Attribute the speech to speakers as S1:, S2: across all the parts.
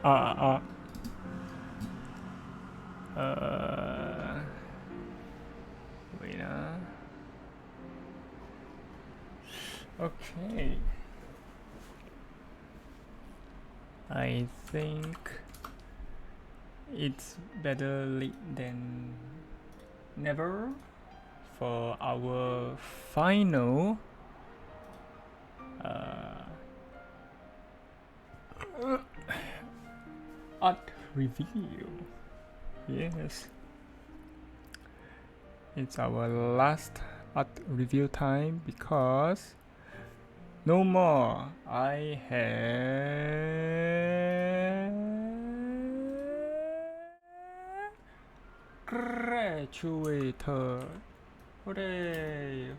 S1: uh, uh, wait. Okay. I think it's better late than never for our final art review. Yes, it's our last art review time because no more. I have graduated. Hooray!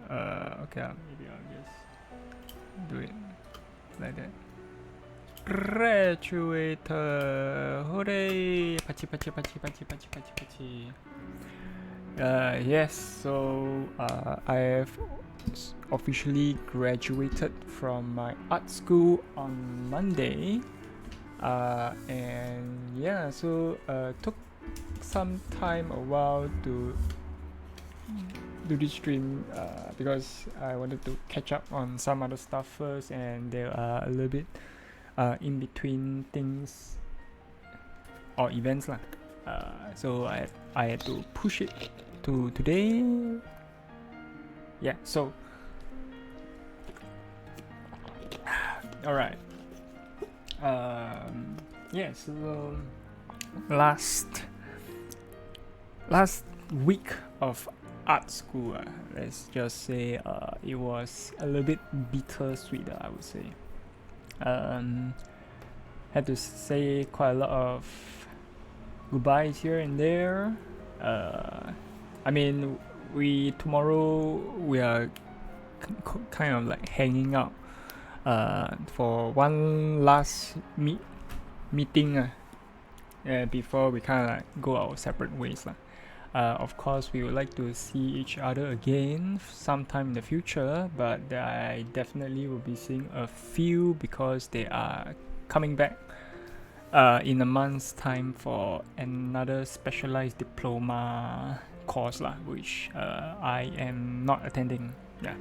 S1: Okay, maybe I'll just do it like that. Graduated. Hooray! Pachi, pachi, pachi, pachi, pachi, pachi, pachi. Yes, so I have officially graduated from my art school on Monday. And yeah, so took some time a while to do this stream because I wanted to catch up on some other stuff first, and there are a little bit in between things or events lah. So I had to push it to today. Yeah, so all right. Yeah, so last week of art school, let's just say it was a little bit bittersweet, I would say. Had to say quite a lot of goodbyes here and there. I mean, tomorrow we are kind of like hanging out for one last meeting before we kind of like go our separate ways lah. Of course, we would like to see each other again sometime in the future, but I definitely will be seeing a few because they are coming back in a month's time for another specialized diploma course lah, which I am not attending. Yeah,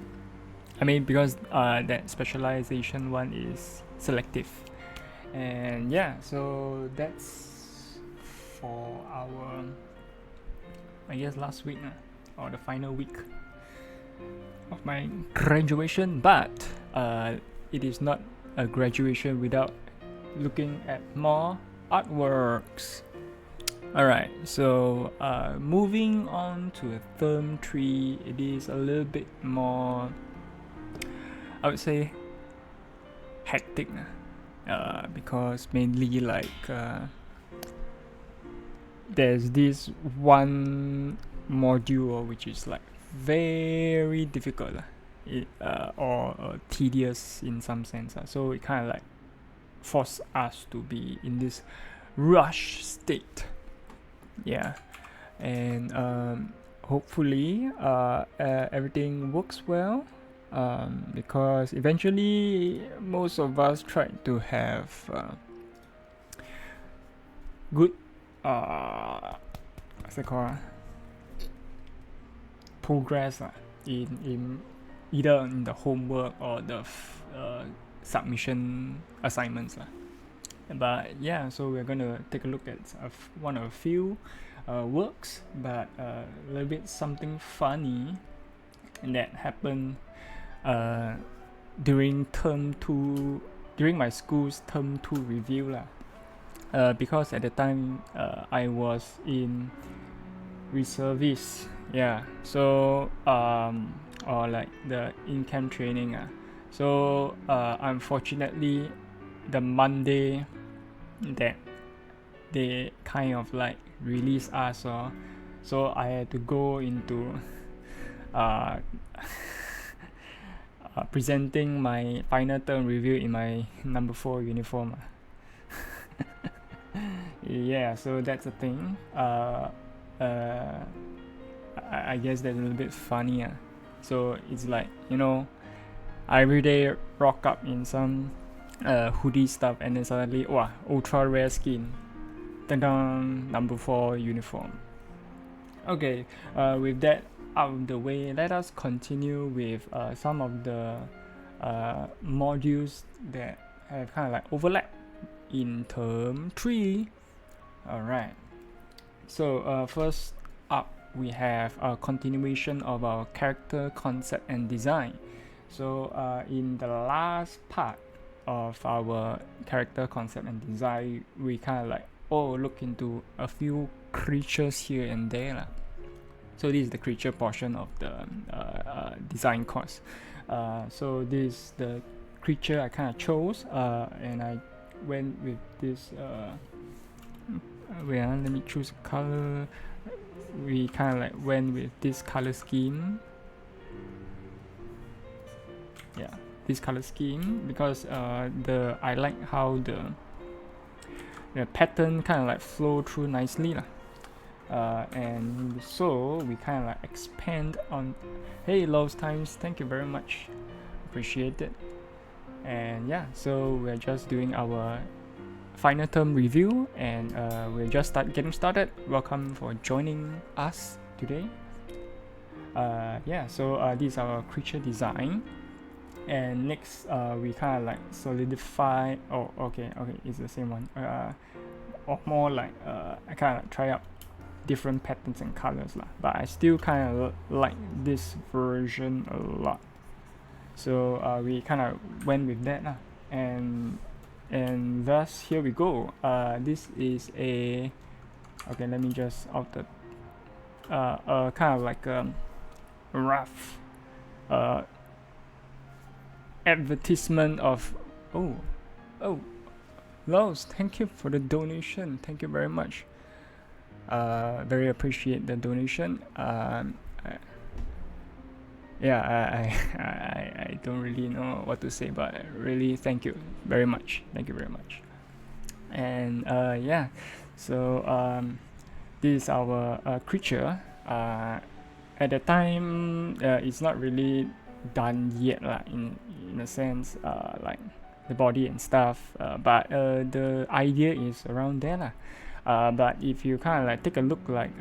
S1: I mean because that specialization one is selective, and yeah, so that's for our, I guess, last week or the final week of my graduation. But it is not a graduation without looking at more artworks. Alright, so moving on to term 3, it is a little bit more, I would say, hectic because mainly like there's this one module which is like very difficult or tedious in some sense, so it kind of like force us to be in this rush state. Yeah, and hopefully everything works well, because eventually most of us tried to have good what's it called, progress in either in the homework or the submission assignments lah. But yeah, so we're gonna take a look at one of a few works, but a little bit something funny that happened during my school's term 2 review lah. Because at the time I was in reservist, yeah, so or like the in-camp training. So unfortunately, the Monday that they kind of like release us, so I had to go into presenting my final term review in my number 4 uniform. Yeah, so that's a thing. I guess that's a little bit funny. So it's like, I every day rock up in some hoodie stuff, and then suddenly, wow, ultra rare skin. Dun-dun, number 4 uniform. Okay, with that out of the way, let us continue with some of the modules that have kind of like overlap in term 3. Alright, so first up we have a continuation of our character concept and design. So in the last part of our character concept and design, we kind of like look into a few creatures here and there lah. So this is the creature portion of the design course. So this is the creature I kind of chose, and I went with this. Wait, let me choose a color. We kind of like went with this color scheme. Yeah, this color scheme because I like how the pattern kind of like flow through nicely lah. And so we kind of like expand on. Hey, Lost Times, thank you very much, appreciate it. And yeah, so we're just doing our final term review, and we're just getting started. Welcome for joining us today. Yeah, so this is our creature design, and next we kind of like solidify. Oh, okay, it's the same one. Or more like I kind of like try out different patterns and colors lah, but I still kind of like this version a lot. So we kind of went with that lah, and thus here we go. This is a let me just out the kind of like a rough advertisement of Los, thank you for the donation, thank you very much. Very appreciate the donation. I don't really know what to say, but really thank you very much. And yeah, so this is our creature. At the time, it's not really done yet lah, in a sense, like the body and stuff. But the idea is around there lah. But if you kind of like take a look, like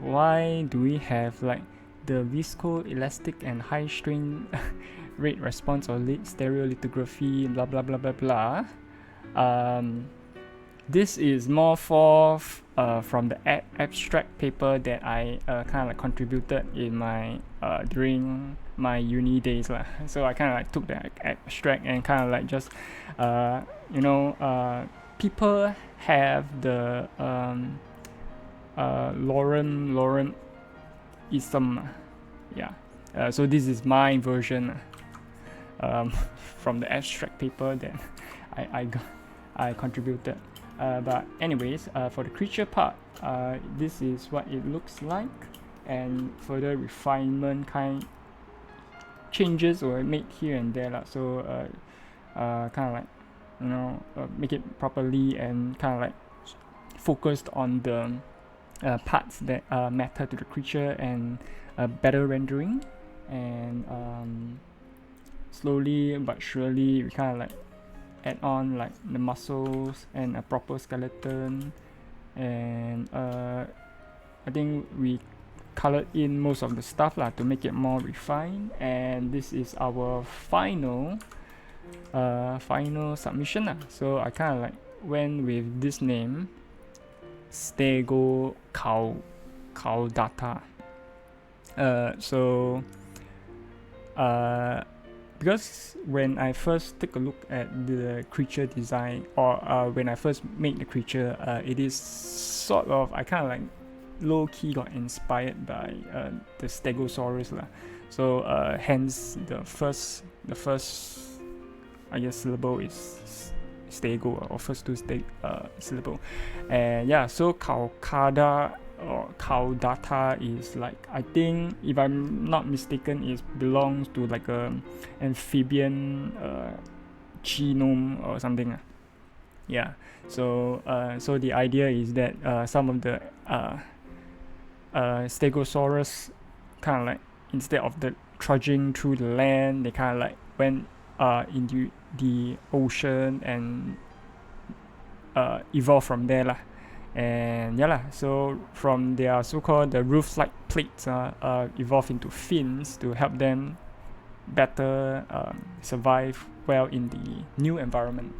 S1: why do we have like the viscoelastic and high strain rate response or stereolithography, blah blah blah blah blah. This is more for from the abstract paper that I kind of like contributed in my during my uni days lah. So I kind of like took the abstract and kind of like just people have the lorem ism, yeah. So this is my version from the abstract paper that I contributed. But anyways, for the creature part, this is what it looks like, and further refinement kind changes were made here and there lah. So kind of like make it properly and kind of like focused on the parts that matter to the creature and better rendering, and slowly but surely we kind of like add on like the muscles and a proper skeleton, and I think we colored in most of the stuff lah to make it more refined. And this is our final submission lah. So I kind of like went with this name, Stego Caudata. Because when I first take a look at the creature design, or when I first made the creature, it is sort of, I kind of like low-key got inspired by the Stegosaurus lah. So hence the first I guess syllable is Stego, or first two syllable. And yeah, so Caudata or Caudata is like, I think if I'm not mistaken, it belongs to like a amphibian genome or something. Yeah, so the idea is that some of the Stegosaurus kind of like, instead of the trudging through the land, they kind of like went into the ocean and evolve from there lah. And yeah lah, so from their so-called the roof-like plates evolve into fins to help them better survive well in the new environment.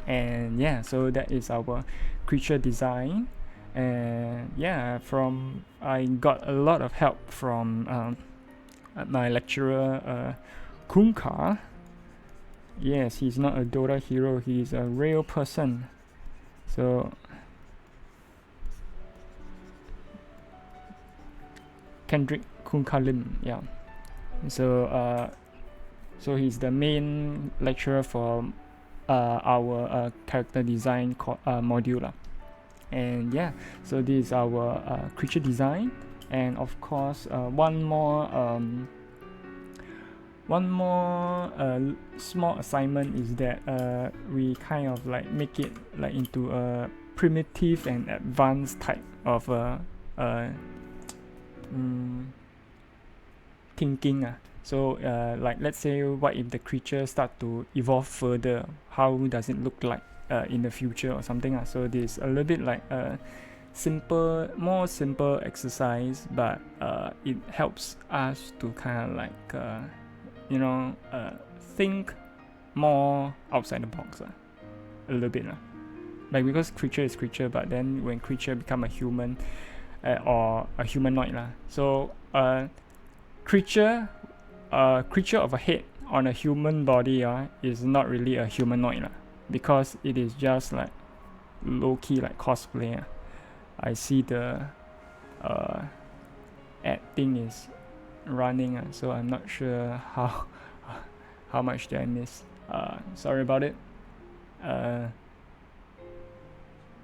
S1: And yeah, so that is our creature design. And yeah, from I got a lot of help from my lecturer Kunka. Yes, he's not a Dota hero, he's a real person. So Kendrick Kunkalim, yeah. So so he's the main lecturer for our character design module lah. And yeah, so this is our creature design. And of course, one more small assignment is that we kind of like make it like into a primitive and advanced type of thinking. So like let's say, what if the creature start to evolve further? How does it look like in the future or something? So this is a little bit like a more simple exercise, but it helps us to kind of like think more outside the box a little bit. Like, because creature is creature, but then when creature become a human or a humanoid so creature of a head on a human body is not really a humanoid because it is just like low-key like cosplay. I see the ad thing is running, so I'm not sure how much did I miss. Sorry about it.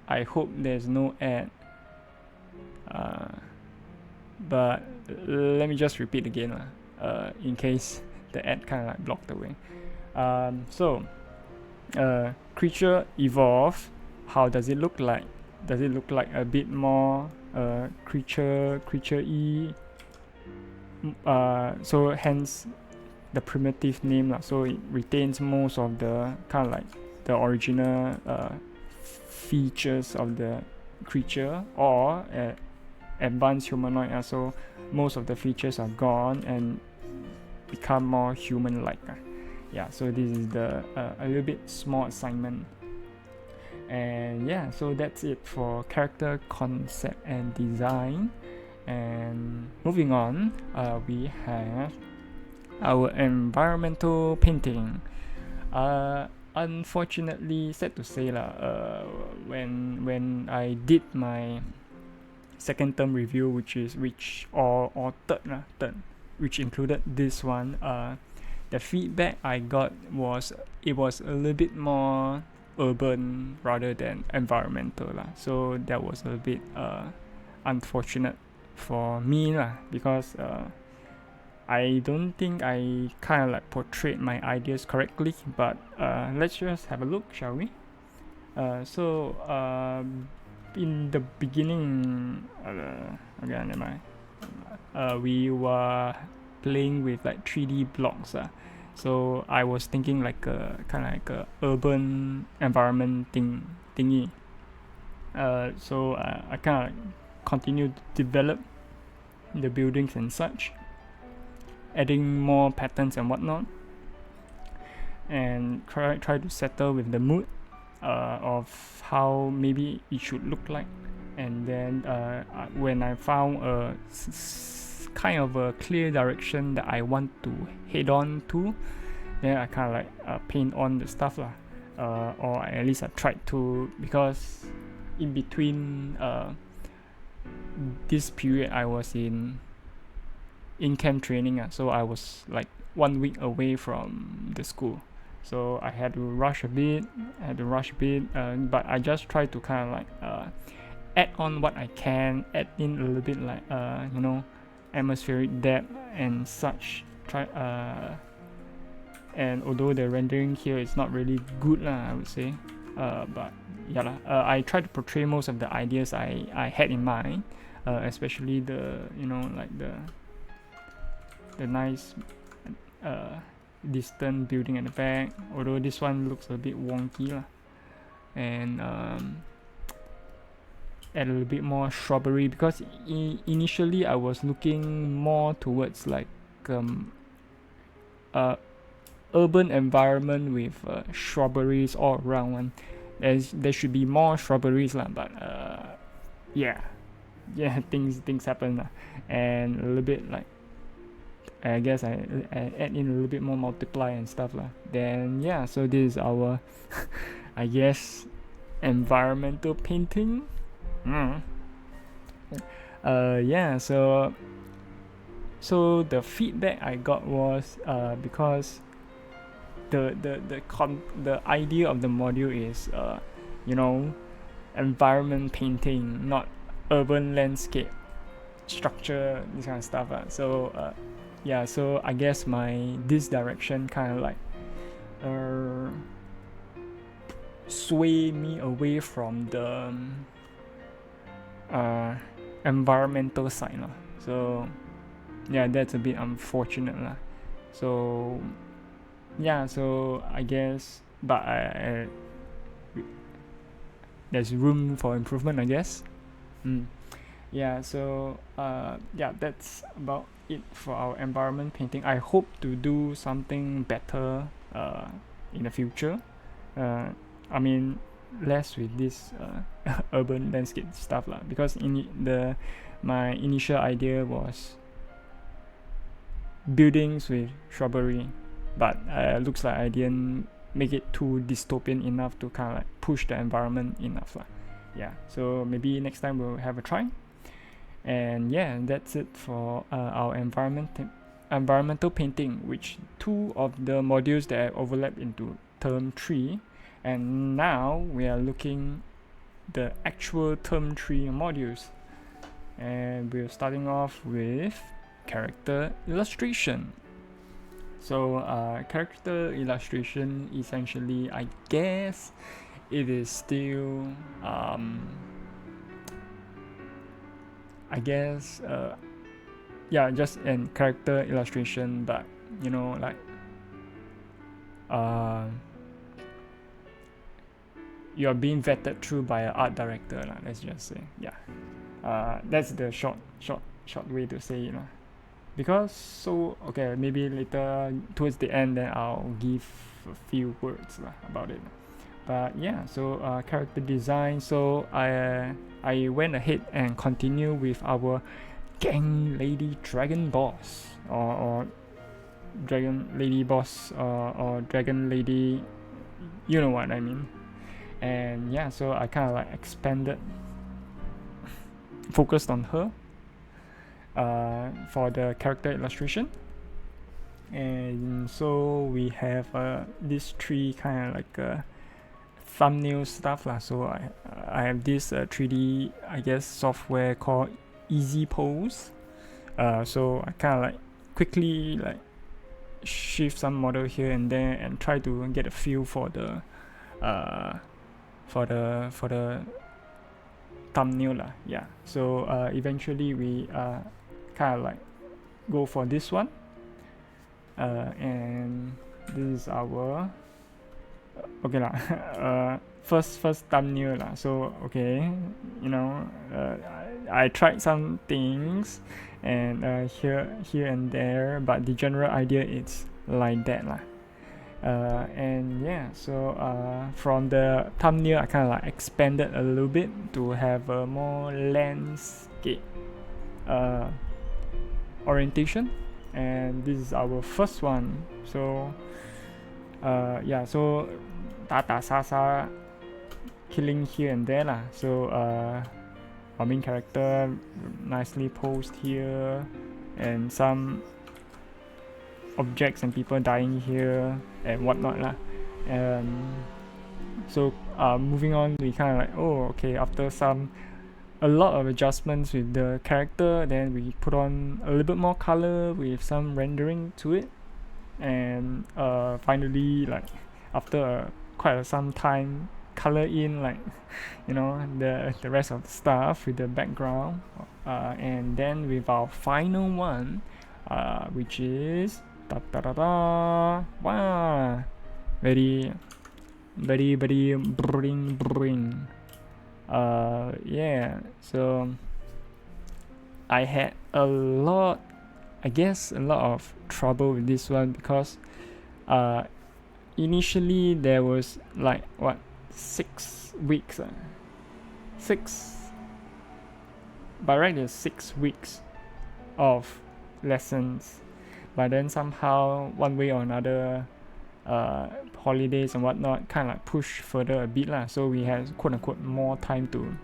S1: I hope there's no ad, but let me just repeat again in case the ad kind of like blocked away. So creature evolve. How does it look like? Does it look like a bit more creature-y? So hence the primitive name so it retains most of the kind of like the original features of the creature, or advanced humanoid. So most of the features are gone and become more human-like. Yeah, so this is the a little bit small assignment. And yeah, so that's it for character concept and design. And moving on, we have our environmental painting. Unfortunately, sad to say when I did my second term review, which included this one, the feedback I got was it was a little bit more urban rather than environmental so that was a bit unfortunate for me because I don't think I kind of like portrayed my ideas correctly, but let's just have a look, shall we? So in the beginning, again, we were playing with like 3D blocks. So I was thinking like a kind of like a urban environment thingy. So I kind of continued to develop the buildings and such, adding more patterns and whatnot, and try to settle with the mood of how maybe it should look like. And then when I found a kind of a clear direction that I want to head on to, then I kind of like paint on the stuff or at least I tried to, because in between this period I was in camp training, so I was like 1 week away from the school, so I had to rush a bit, but I just try to kind of like add on what I can, add in a little bit like atmospheric depth and such. And although the rendering here is not really good I would say, but yeah I try to portray most of the ideas I had in mind, especially the like the nice distant building at the back, although this one looks a bit wonky lah. And add a little bit more shrubbery, because initially I was looking more towards like urban environment with shrubberies all around one. There should be more shrubberies lah, but yeah, things happen lah. And a little bit like, I guess I add in a little bit more multiply and stuff lah. Then yeah, so this is our I guess environmental painting. Yeah, so the feedback I got was because the idea of the module is environment painting, not urban landscape structure, this kind of stuff. So yeah, so I guess this direction kind of like sway me away from the environmental side lah. So yeah, that's a bit unfortunate lah. So yeah, so I guess, but there's room for improvement, I guess. Yeah, so yeah, that's about it for our environment painting. I hope to do something better in the future. I mean, less with this urban landscape stuff lah, because my initial idea was buildings with shrubbery, but looks like I didn't make it too dystopian enough to kind of like push the environment enough lah. Yeah, so maybe next time we'll have a try. And yeah, that's it for our environmental painting, which 2 of the modules that overlap into term 3. And now we are looking the actual term 3 modules, and we're starting off with character illustration. So character illustration, essentially, I guess it is still yeah, just in character illustration, but like you're being vetted through by an art director lah, let's just say. Yeah, that's the short way to say it lah. Because okay, maybe later towards the end then I'll give a few words lah about it. But yeah, so character design, so I went ahead and continue with our gang lady dragon boss, or dragon lady boss, or dragon lady, you know what I mean. And yeah, so I kind of like expanded, focused on her for the character illustration. And so we have these 3 kind of like thumbnail stuff lah. So I have this 3D, I guess, software called Easy Pose. So I kind of like quickly like shift some model here and there and try to get a feel for the thumbnail lah. Yeah, so eventually we kind of like go for this one, and this is our okay lah. first thumbnail lah. So okay, I tried some things and here and there, but the general idea is like that lah. And yeah, so from the thumbnail I kind of like expanded a little bit to have a more landscape orientation, and this is our first one. So yeah, so tata sasa killing here and there lah. So our main character nicely posed here, and some objects and people dying here and whatnot lah. So moving on, we kind of like, okay, after a lot of adjustments with the character, then we put on a little bit more color with some rendering to it, and finally, like after quite some time, color in like the rest of the stuff with the background, and then with our final one, which is Da, da, da, da. Wow, very bring. Yeah, so I had a lot of trouble with this one because initially there was like 6 weeks, by right there's 6 weeks of lessons, but then somehow one way or another holidays and whatnot kind of like push further a bit lah, so we had quote unquote more time to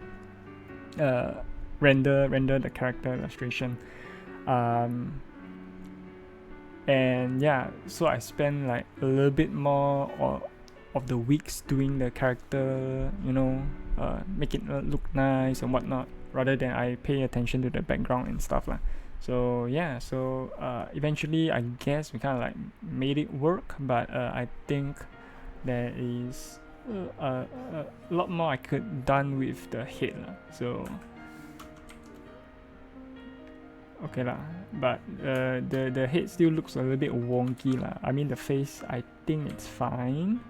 S1: render the character illustration, and yeah, so I spent like a little bit more of the weeks doing the character, make it look nice and whatnot, rather than I pay attention to the background and stuff lah. So yeah, eventually I guess we kind of like made it work, but I think there is a lot more I could done with the head lah. So okay lah, but the head still looks a little bit wonky lah. I mean the face I think it's fine,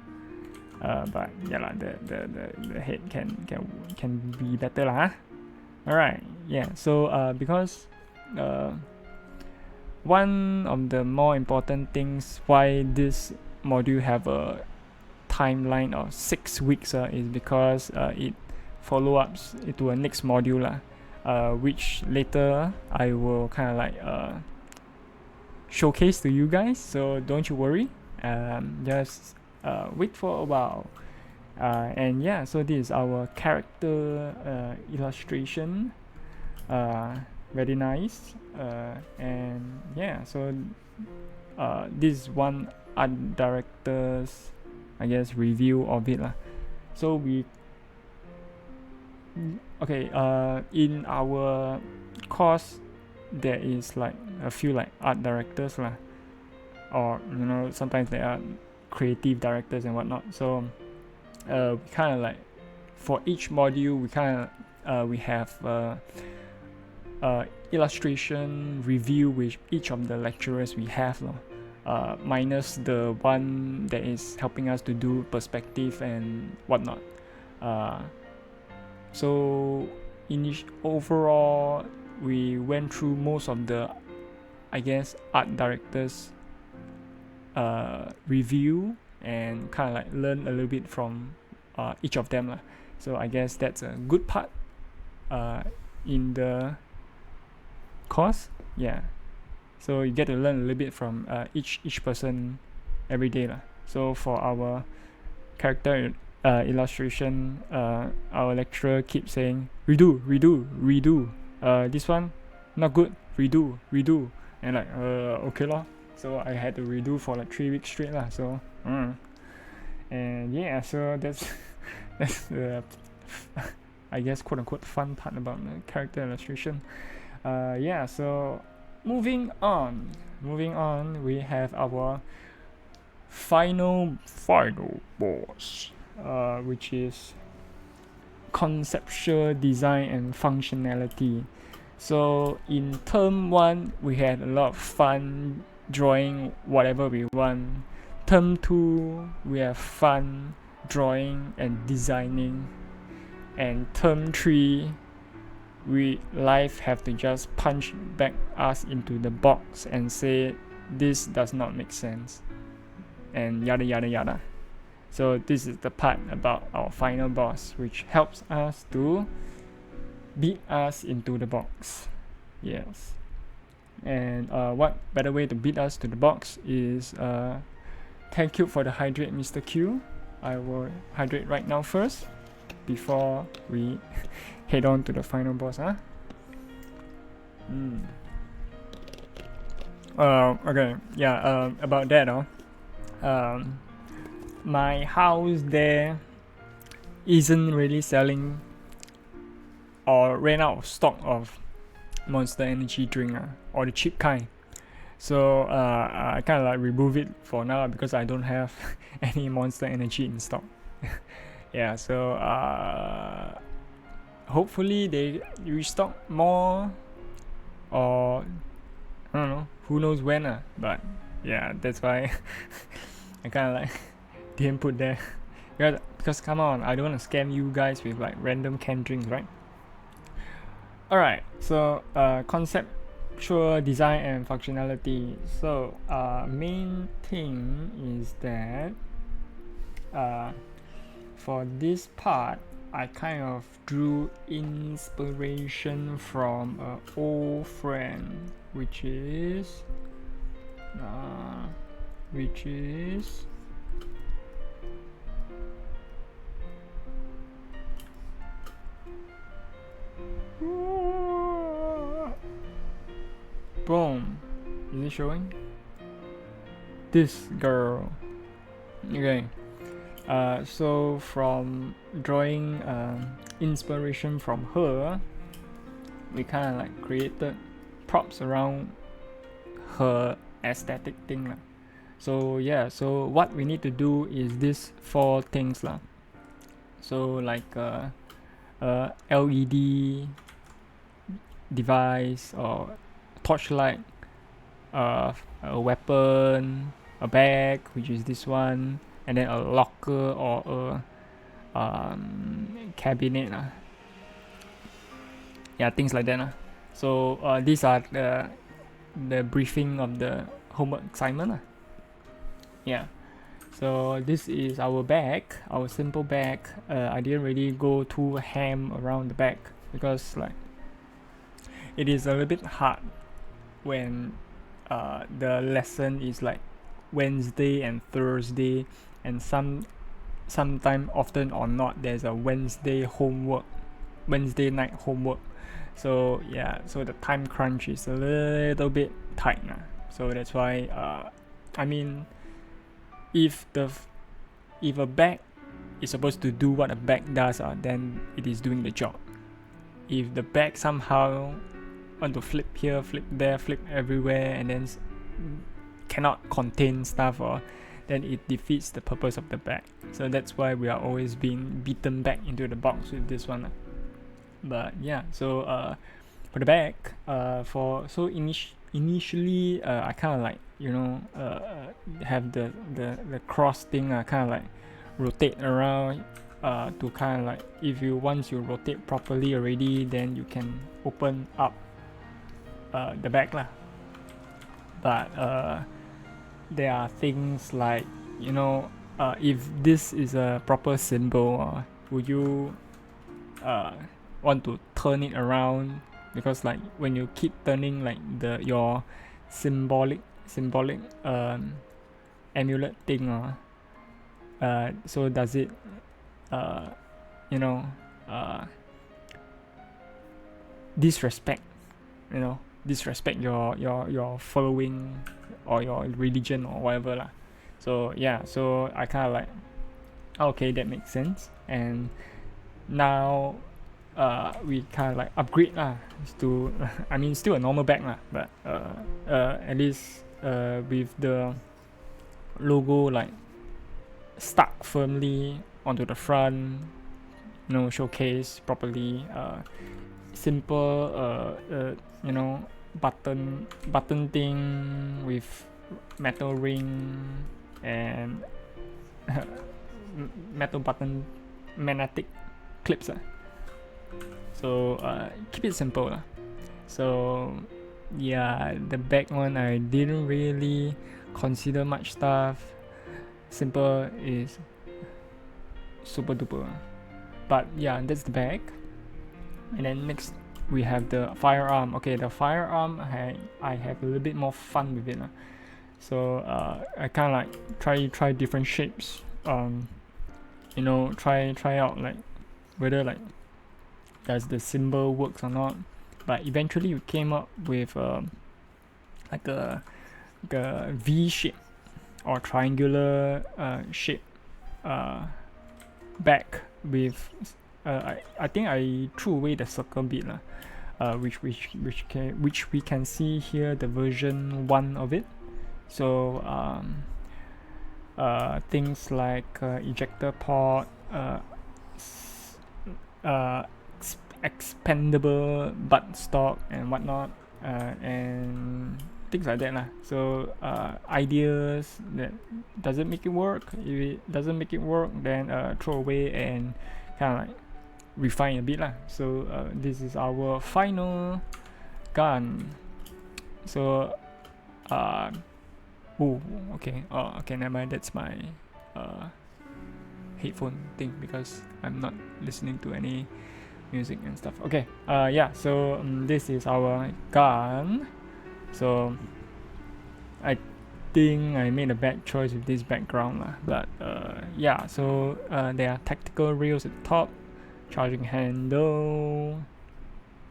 S1: but yeah lah, the head can be better lah. Alright, yeah. So because one of the more important things why this module have a timeline of 6 weeks is because it follow-ups into a next module lah, which later I will kind of like showcase to you guys, so don't you worry, just wait for a while. And yeah, so this is our character illustration, very nice, and yeah, so this is one art director's, I guess, review of it lah. So we in our course there is like a few like art directors lah, or sometimes they are creative directors and whatnot. So we kind of like, for each module we have illustration review with each of the lecturers we have minus the one that is helping us to do perspective and whatnot. So overall we went through most of the, I guess, art directors review and kind of like learn a little bit from each of them lah. So I guess that's a good part in the course. Yeah, so you get to learn a little bit from each person every day lah. So for our character illustration, our lecturer keeps saying redo, this one not good, redo, and like okay lor. So I had to redo for like 3 weeks straight lah. So and yeah, so that's the I guess quote unquote fun part about the character illustration. Yeah, so moving on, we have our final boss, which is conceptual design and functionality. So in term 1 we had a lot of fun drawing whatever we want. Term 2 we have fun drawing and designing, and term 3 life have to just punch back us into the box and say this does not make sense and yada yada yada. So this is the part about our final boss, which helps us to beat us into the box. Yes. And what better way to beat us to the box is thank you for the hydrate, Mr. Q. I will hydrate right now first before we head on to the final boss, huh? Okay, yeah, about that, my house there isn't really selling or ran out of stock of Monster Energy drink, or the cheap kind. So I kind of like remove it for now because I don't have any Monster Energy in stock. Yeah, so hopefully they restock more, or I don't know, who knows when, but yeah, that's why I kind of like didn't put there. Because come on, I don't want to scam you guys with like random canned drinks, right? Alright, so conceptual design and functionality. So main thing is that for this part, I kind of drew inspiration from an old friend, which is boom. Is it showing? This girl. Okay. So from drawing inspiration from her, we kind of like created props around her aesthetic thing lah. So yeah, so what we need to do is these 4 things lah. So like LED device or torchlight, a weapon, a bag, which is this one, and then a locker or a cabinet lah. Yeah, things like that lah. So these are the briefing of the homework assignment lah. Yeah, so this is our bag, our simple bag. I didn't really go too ham around the bag because like it is a little bit hard when the lesson is like Wednesday and Thursday, and sometime often or not there's a Wednesday night homework. So yeah, so the time crunch is a little bit tight now. So that's why I mean, if a bag is supposed to do what a bag does, then it is doing the job. If the bag somehow want to flip here, flip there, flip everywhere, and then cannot contain stuff, then it defeats the purpose of the bag. So that's why we are always being beaten back into the box with this one. But yeah, so for the bag, initially I kind of like have the cross thing, kind of like rotate around to kind of like, if you once you rotate properly already, then you can open up the bag lah. But there are things like, if this is a proper symbol, would you want to turn it around? Because like when you keep turning like your symbolic amulet thing, so does it disrespect your following or your religion or whatever lah. So yeah, so I kind of like, okay, that makes sense. And now we kind of like upgrade lah to I mean still a normal bag lah, but at least with the logo like stuck firmly onto the front, showcase properly, simple button thing with metal ring and metal button magnetic clips. So keep it simple lah. So yeah, the back one I didn't really consider much stuff. Simple is super duper. But yeah, that's the back. And then next we have the firearm. Okay, the firearm I have a little bit more fun with it. So I kind of like try different shapes. Try out like whether like does the symbol works or not. But eventually we came up with like a V shape or triangular shape back with I think I threw away the circle bit which we can see here, the version 1 of it. So things like ejector port, expandable buttstock and whatnot, and things like that lah. So ideas that doesn't make it work. If it doesn't make it work, then throw away and kind of like refine a bit lah. So this is our final gun. So okay, never mind, that's my headphone thing because I'm not listening to any music and stuff. Okay, so this is our gun. So I think I made a bad choice with this background lah, but so there are tactical rails at the top, charging handle,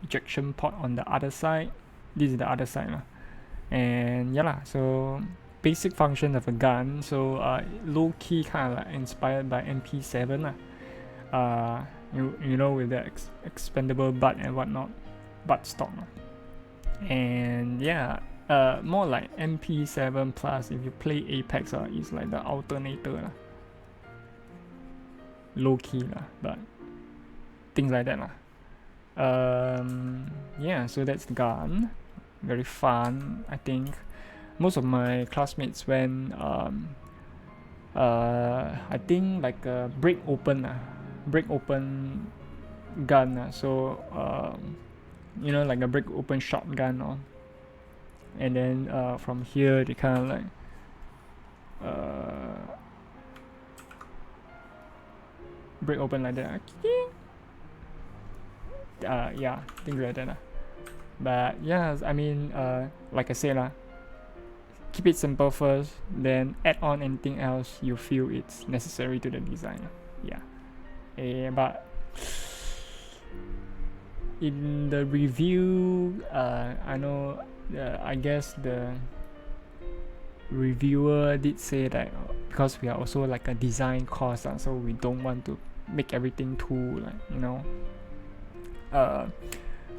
S1: ejection port on the other side. This is the other side lah. And so basic function of a gun. So low key kind of like inspired by MP7 lah. You know, with the expendable butt and whatnot, butt stock. And more like MP7 plus. If you play Apex, it's like the alternator lah. Low key lah, but things like that lah. So that's the gun. Very fun, I think. Most of my classmates went I think like a break open gun. So like a break open shotgun, and then from here they kind of like break open like that. Things like that. But I mean, like I said, keep it simple first, then add on anything else you feel it's necessary to the design. But in the review, I know I guess the reviewer did say that because we are also like a design course, so we don't want to make everything too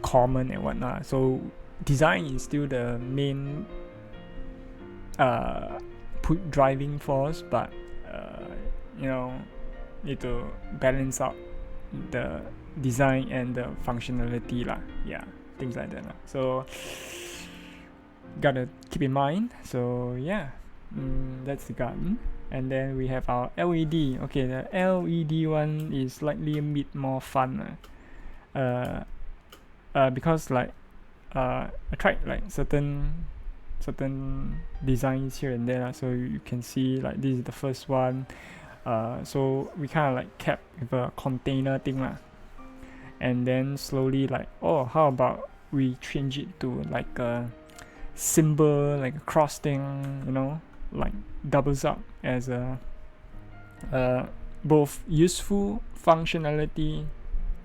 S1: common and whatnot. So design is still the main driving force, but need to balance out the design and the functionality lah. Things like that lah. So gotta keep in mind. So that's the gun. And then we have our LED. Okay, the LED one is slightly a bit more fun because I tried like certain designs here and there. So you can see like this is the first one. So we kind of like kept with a container thing lah, and then slowly how about we change it to like a symbol, like a cross thing, like doubles up as a both useful functionality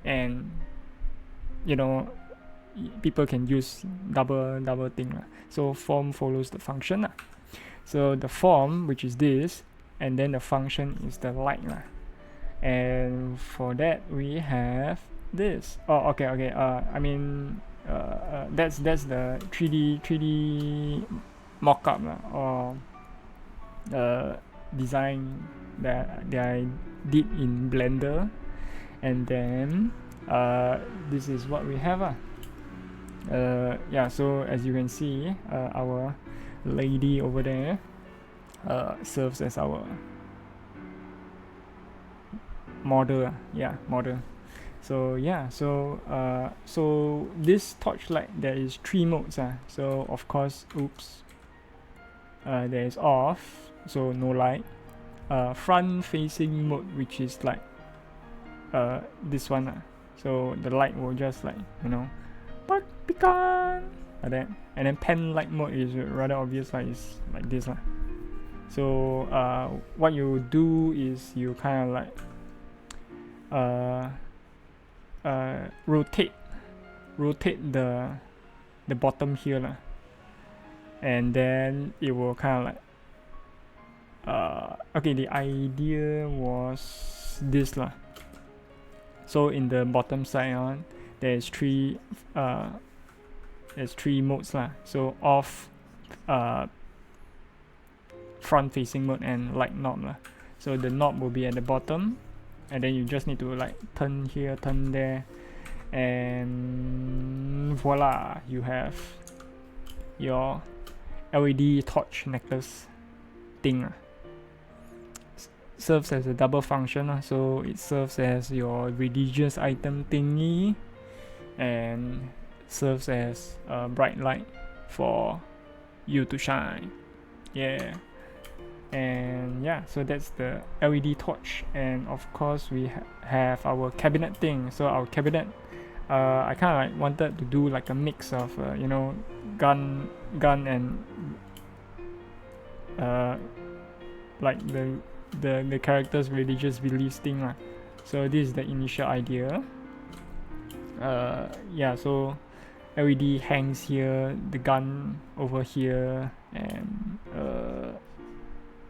S1: and people can use double thing lah. So form follows the function lah. So the form, which is this, and then the function is the light lah. And for that we have this. I mean that's the 3D mock-up lah, or design that I did in Blender. And then this is what we have so as you can see, our lady over there serves as our model. So so this torchlight, there is 3 modes. So of course, there is off, so no light. Front facing mode, which is like this one. So the light will just pecan like that. And then pen light mode is rather obvious, it's like this. So what you do is you kind of rotate the bottom here and then it will kind of the idea was this So in the bottom side there's 3 modes So off, front facing mode, and light knob So the knob will be at the bottom, and then you just need to turn here, turn there, and voila, you have your LED torch necklace thing. Serves as a double function, so it serves as your religious item thingy and serves as a bright light for you to shine. Yeah. And yeah, so that's the LED torch. And of course we have our cabinet thing. So our cabinet, I kind of like wanted to do like a mix of you know, gun and like the character's religious beliefs thing lah. So this is the initial idea. Yeah, so LED hangs here, the gun over here, and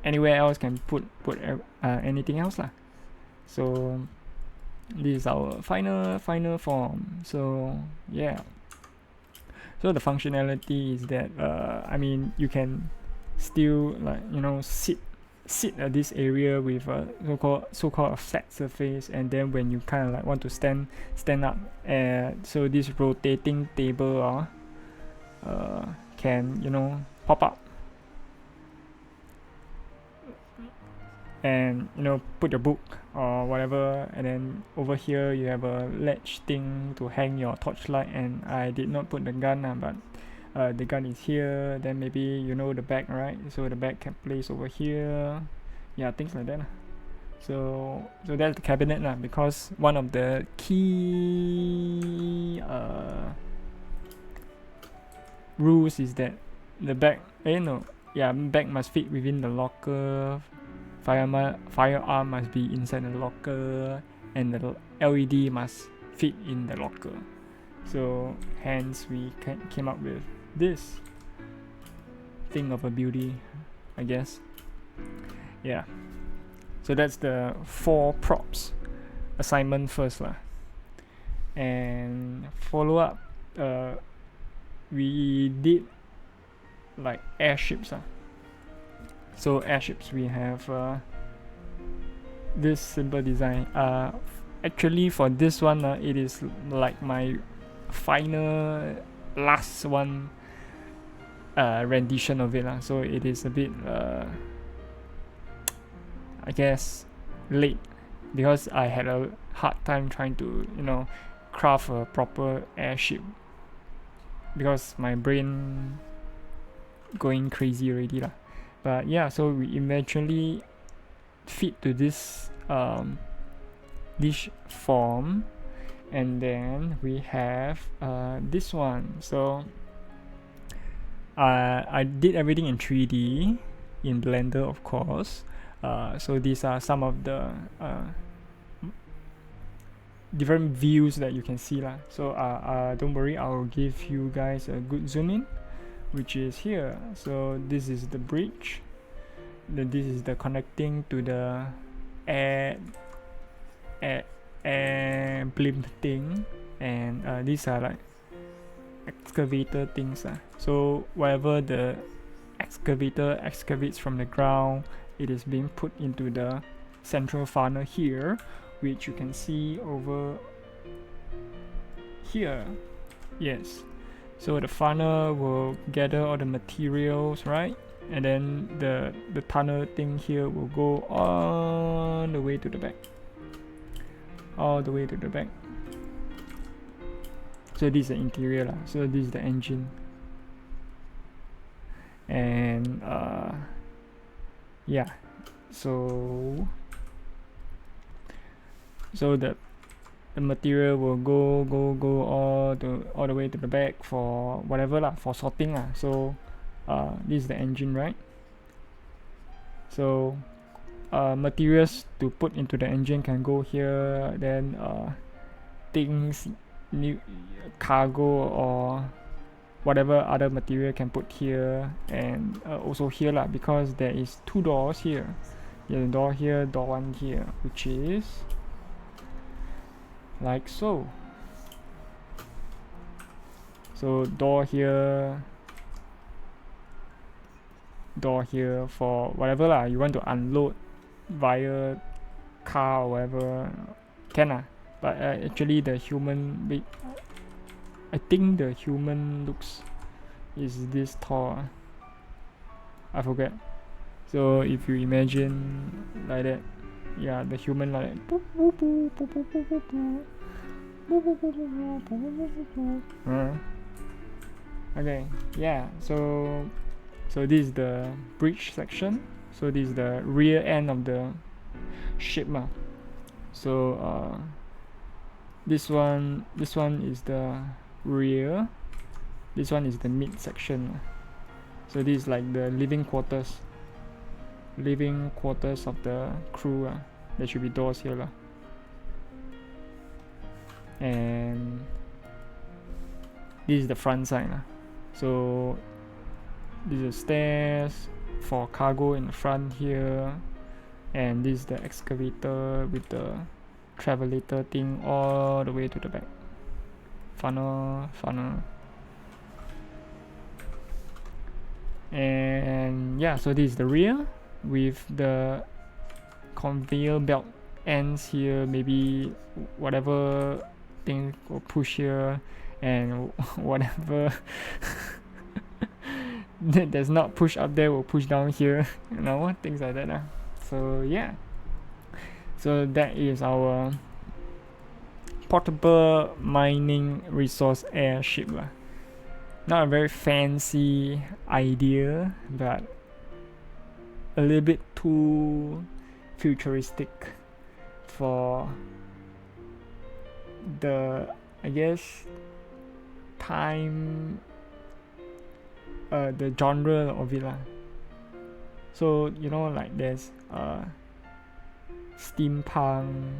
S1: anywhere else can put anything else lah. So this is our final form. So yeah, so the functionality is that I mean, you can still, like, you know, sit at this area with a so-called a flat surface, and then when you kind of like want to stand up, so this rotating table can, you know, pop up and, you know, put your book or whatever, and then over here you have a ledge thing to hang your torchlight. And I did not put the gun, but the gun is here. Then maybe, you know, the bag, right? So the bag can place over here, yeah, things like that. So that's the cabinet lah, because one of the key rules is that the bag bag must fit within the locker, firearm must be inside the locker, and the LED must fit in the locker. So hence we came up with this thing of a beauty, I guess. Yeah, so that's the 4 props assignment first lah. And follow up, we did like airships. So airships, we have this simple design. Actually for this one, it is like my final last one rendition of it. So it is a bit I guess late, because I had a hard time trying to, you know, craft a proper airship, because my brain going crazy already lah. But yeah, so we eventually fit to this dish form, and then we have this one. So I did everything in 3D in Blender, of course. So these are some of the different views that you can see lah. So don't worry, I'll give you guys a good zoom in, which is here. So this is the bridge, this is the connecting to the air blimp thing, and these are like excavator things. So whatever the excavator excavates from the ground, it is being put into the central funnel here, which you can see over here. Yes, so the funnel will gather all the materials, right? And then the tunnel thing here will go all the way to the back, all the way to the back. So this is the interior lah. So this is the engine, and yeah, so the material will go all the way to the back for whatever lah, for sorting lah. So this is the engine, right? So materials to put into the engine can go here, then things, new cargo or whatever other material can put here, and also here lah, because there is 2 doors here. Yeah, door here, door 1 here, which is like so. So door here for whatever lah you want to unload via car or whatever, can lah. But actually the human, I think the human looks is this tall. I forget. So if you imagine like that, yeah, the human like that. Okay, yeah. So this is the bridge section. So this is the rear end of the ship, ma. So this one is the rear. This one is the mid section. So this is like the living quarters of the crew. There should be doors here, and this is the front side. So these are stairs for cargo in the front here, and this is the excavator with the travelator thing all the way to the back. Funnel. And yeah, so this is the rear with the conveyor belt ends here, maybe whatever thing will push here, and whatever that's not push up there will push down here, things like that. So yeah, so that is our portable mining resource airship. Not a very fancy idea, but a little bit too futuristic for the, I guess, time, the genre of it. So like there's steampunk,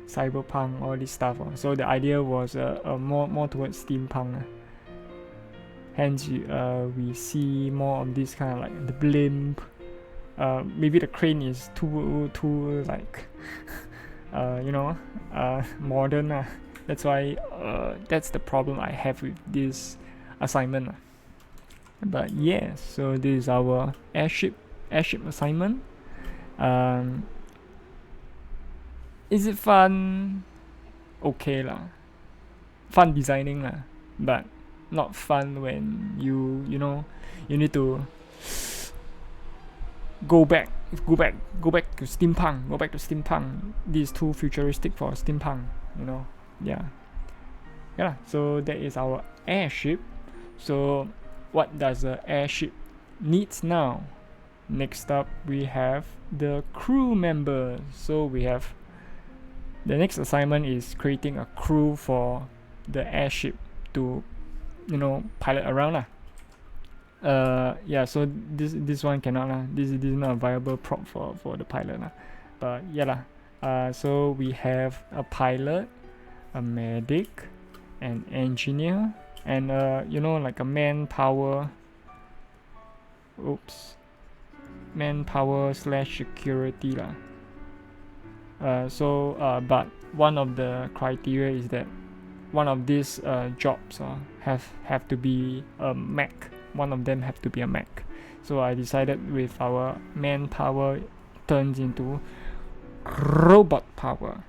S1: cyberpunk, all this stuff. So the idea was more towards steampunk. Hence we see more of this kind of like the blimp. Maybe the crane is too like modern. That's why that's the problem I have with this assignment. But yeah, so this is our airship assignment. Is it fun? Okay fun designing but not fun when you need to go back to steampunk. This is too futuristic for steampunk, yeah. So that is our airship. So what does the airship needs now? Next up we have the crew members. So we have the next assignment is creating a crew for the airship to pilot around. Yeah, so this one cannot this is not a viable prop for the pilot but yeah so we have a pilot, a medic, an engineer, and like a manpower / security but one of the criteria is that one of these jobs have to be a mech. One of them have to be a mech. So I decided with our manpower turns into robot power.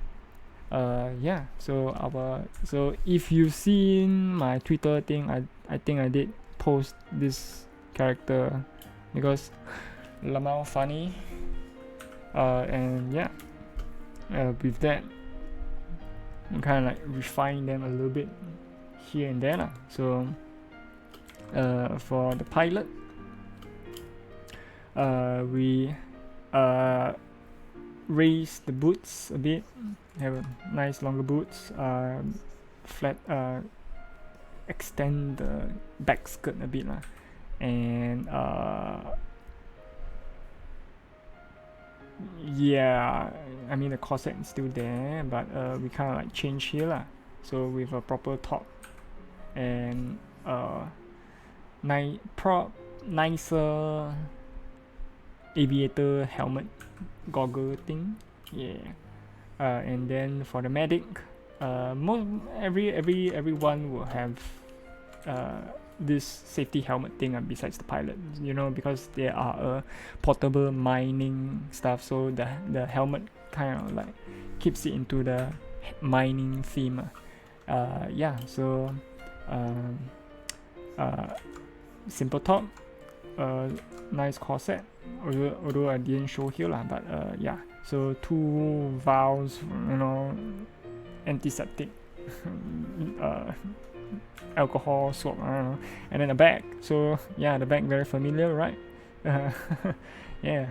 S1: Yeah. So if you've seen my Twitter thing, I think I did post this character because Lamau funny. And yeah. With that, I'm kind of like refine them a little bit here and there. So for the pilot, we raise the boots a bit, have nice longer boots, flat, extend the back skirt a bit and yeah, I mean the corset is still there, but we kind of like change here so with a proper top and nicer aviator helmet goggle thing, and then for the medic, everyone will have this safety helmet thing besides the pilot, because they are a portable mining stuff, so the helmet kind of like keeps it into the mining theme. Yeah, so simple top, nice corset, although I didn't show here lah, but yeah, so 2 vials, you know, antiseptic, alcohol swab, I don't know, and then a bag. So yeah, the bag very familiar, right? Yeah,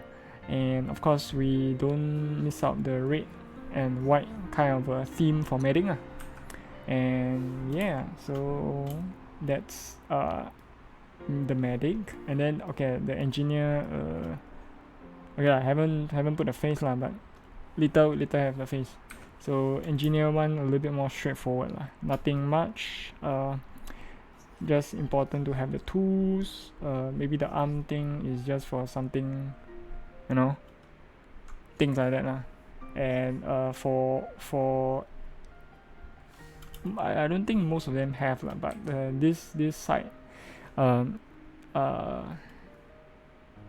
S1: and of course we don't miss out the red and white kind of a theme for medic. And yeah, so that's the medic. And then okay, the engineer, okay, I haven't put the face lah, but little have the face. So engineer one a little bit more straightforward lah, nothing much, just important to have the tools. Maybe the arm thing is just for something, you know, things like that lah. And for I don't think most of them have lah, but this side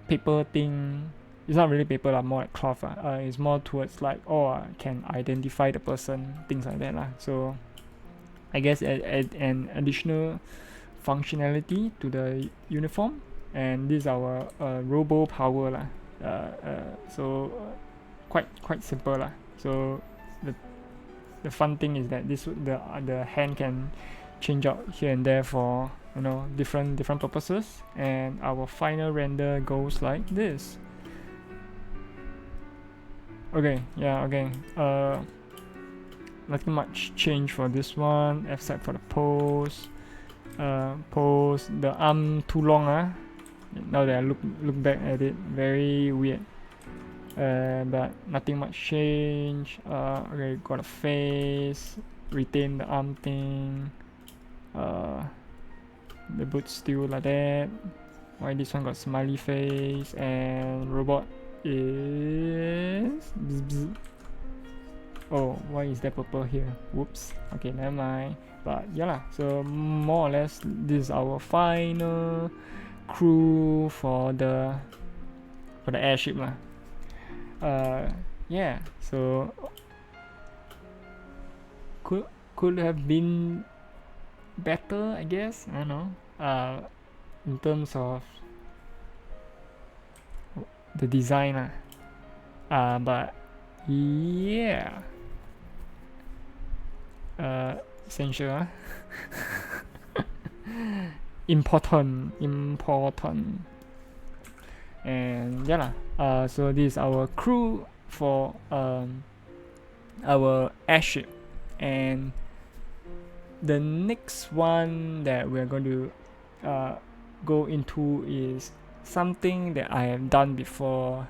S1: paper thing, it's not really paper lah, more like cloth lah. It's more towards like, can identify the person, things like that lah. So I guess an additional functionality to the uniform. And this is our robo power lah. So quite simple lah. So the fun thing is that the hand can change out here and there for, you know, different purposes. And our final render goes like this. Okay, yeah, okay. Nothing much change for this one except for the pose. The arm too long, now that I look back at it, very weird. But nothing much change. Okay, got a face, retain the arm thing. The boots still like that. Why this one got smiley face? And robot is oh, why is that purple here? Whoops. Okay, never mind. But yeah lah, so more or less this is our final crew for the airship lah. Yeah, so could have been better, I guess. I don't know, in terms of the design but yeah, essential. important. And yeah lah, so this is our crew for our airship. And the next one that we're going to go into is something that I have done before,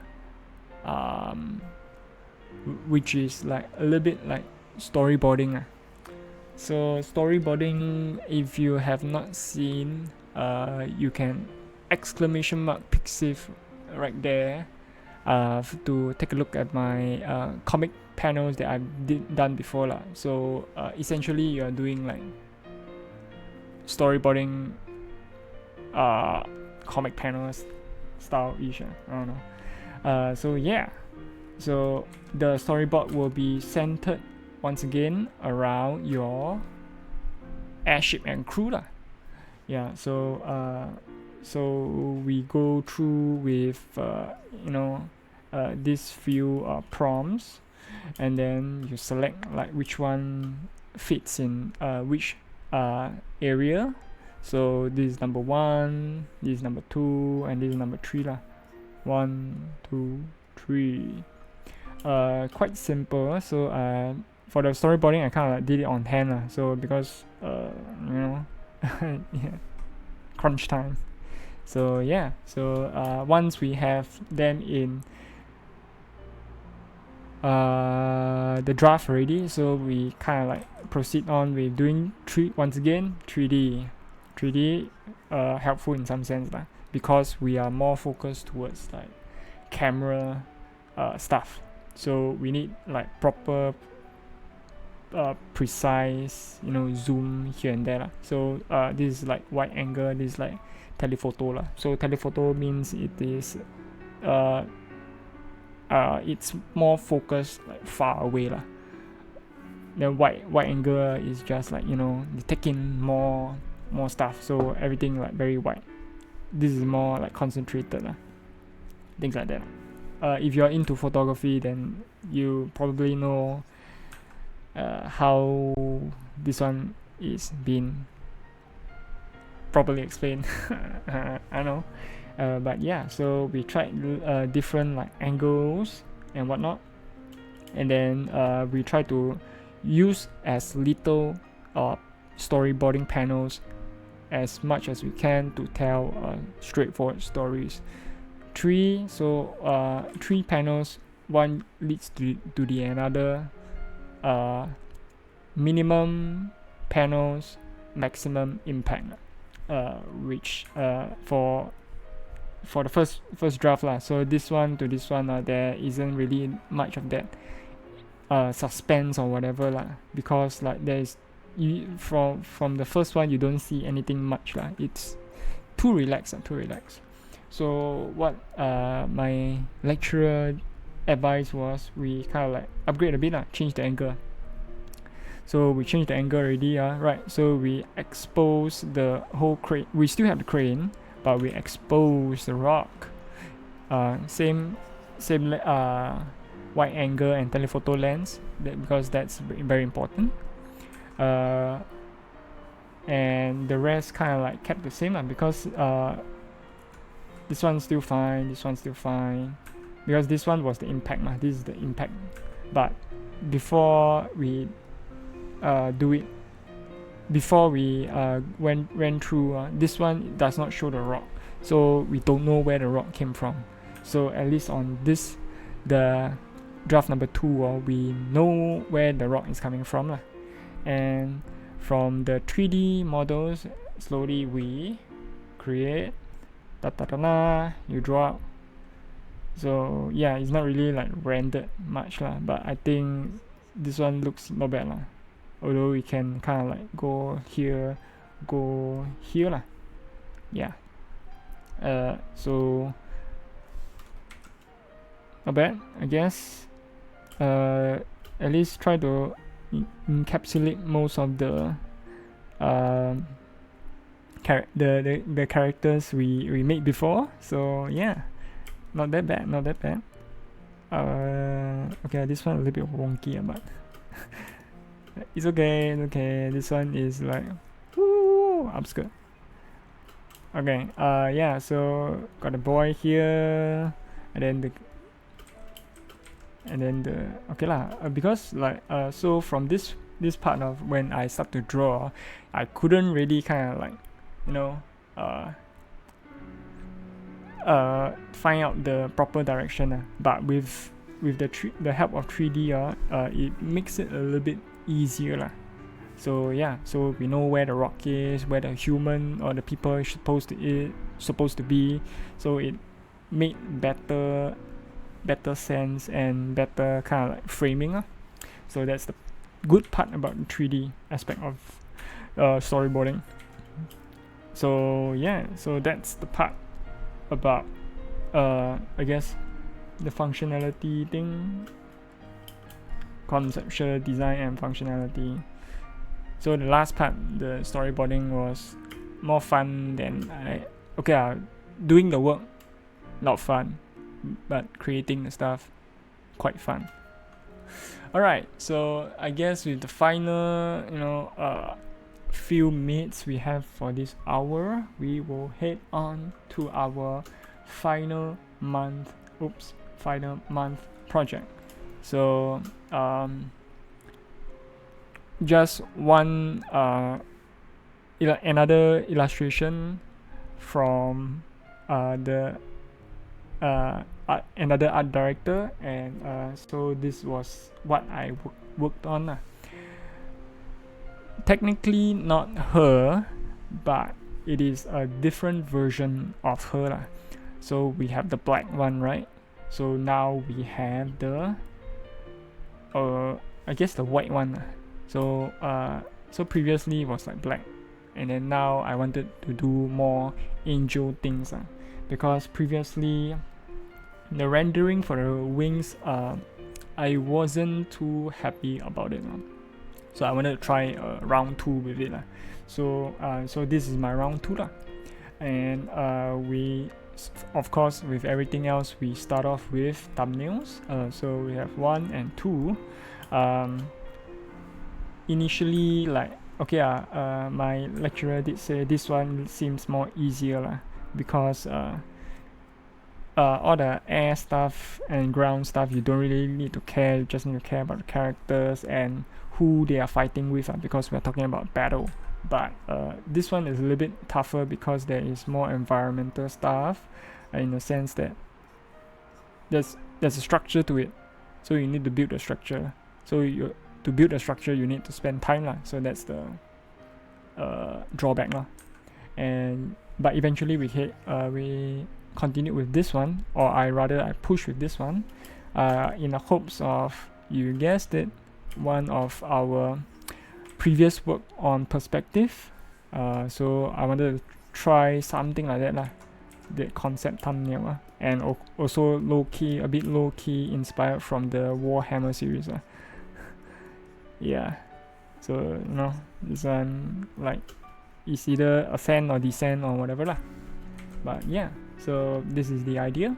S1: which is like a little bit like storyboarding. So storyboarding, if you have not seen, you can !Pixiv right there to take a look at my comic panels that I've done before lah. So essentially you are doing like storyboarding comic panels style-ish, I don't know. So yeah, so the storyboard will be centered once again around your airship and crew lah. Yeah, so we go through with these few prompts, and then you select like which one fits in which area. So this is number 1, this is number 2, and this is number 3 lah. 1, 2, 3. Quite simple. So for the storyboarding, I kind of like did it on hand lah. So because yeah, crunch time. So yeah, so once we have them in the draft already, so we kind of like proceed on with doing 3D. 3D helpful in some sense lah, because we are more focused towards like camera stuff. So we need like proper precise, zoom here and there lah. So this is like wide angle, this is like telephoto lah. So telephoto means it is it's more focused like far away lah. Then wide angle is just like, you take in more stuff, so everything like very wide. this is more like concentrated things like that. If you're into photography, then you probably know how this one is being properly explained. I know, but yeah, so we tried different like angles and whatnot, and then we try to use as little storyboarding panels as much as we can to tell straightforward stories. Three panels, one leads to the another. Minimum panels, maximum impact, which for the first draft lah. So this one to this one, there isn't really much of that suspense or whatever lah, because like there is from the first one you don't see anything much lah. It's too relaxed. So what my lecturer advice was, we kind of like upgrade a bit lah, change the angle. So we changed the angle already, right? So we expose the whole crane. We still have the crane, but we expose the rock. Same wide angle and telephoto lens, because that's very important. And the rest kind of like kept the same, because this one's still fine, because this one was the impact, this is the impact. But before we went through, this one does not show the rock, so we don't know where the rock came from. So at least on this, the draft number 2, we know where the rock is coming from. And from the 3D models, slowly we create, you draw out. So yeah, it's not really like rendered much but I think this one looks not bad although we can kind of like go here yeah. So not bad, I guess. At least try to encapsulate most of the the characters we made before. So yeah, not that bad. Okay, this one a little bit wonky, but it's okay. This one is like upskirt. Okay, yeah, so got a boy here, and then the okay lah, because like so from this part of when I start to draw, I couldn't really kind of like, you know, find out the proper direction, but with the help of 3D, it makes it a little bit easier lah. So yeah, so we know where the rock is, where the human or the people is supposed to be, so it made better sense and better kind of like framing. So that's the good part about the 3D aspect of storyboarding. So yeah, so that's the part about I guess the functionality thing, conceptual design and functionality. So the last part, the storyboarding, was more fun than doing the work not fun, but creating the stuff quite fun. Alright, so I guess with the final few minutes we have for this hour, we will head on to our final month project. So just one another illustration from another art director, and so this was what I worked on. Technically not her, but it is a different version of her. So we have the black one, right? So now we have the I guess the white one. So previously it was like black, and then now I wanted to do more angel things, because previously the rendering for the wings, I wasn't too happy about it. So I wanted to try round 2 with it. So this is my round 2. And we of course, with everything else, we start off with thumbnails. So we have 1 and 2. Initially, like, okay, my lecturer did say this one seems more easier because all the air stuff and ground stuff, you don't really need to care. You just need to care about the characters and who they are fighting with, because we're talking about battle. But this one is a little bit tougher because there is more environmental stuff, in the sense that there's a structure to it, so you need to build a structure. So to build a structure, you need to spend time so that's the drawback but eventually we continued with this one, or I pushed with this one, in the hopes of, you guessed it, one of our previous work on perspective. So I wanted to try something like that the concept thumbnail, and also a bit low key inspired from the Warhammer series. Yeah, so this one, like, is either ascend or descend or whatever but yeah, so this is the idea,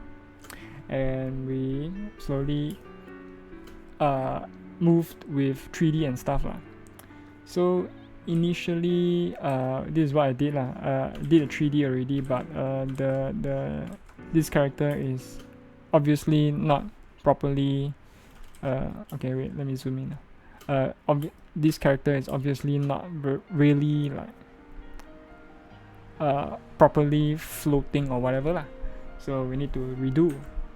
S1: and we slowly moved with 3D and stuff So initially, this is what I did did a 3D already, but this character is obviously not properly okay, wait, let me zoom in. This character is obviously not really properly floating or whatever so we need to redo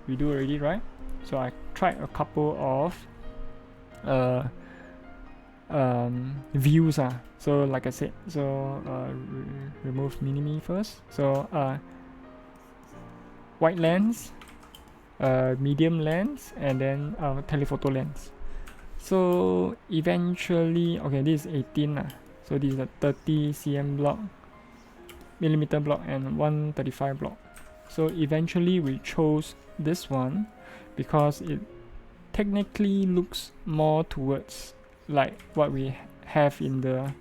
S1: already, right? So I tried a couple of views so like I said, so remove minimi first. So wide lens, medium lens, and then telephoto lens. So eventually, okay, this is 18 so this is a 30 millimeter block and 135 block. So eventually we chose this one because it technically looks more towards like what we have in the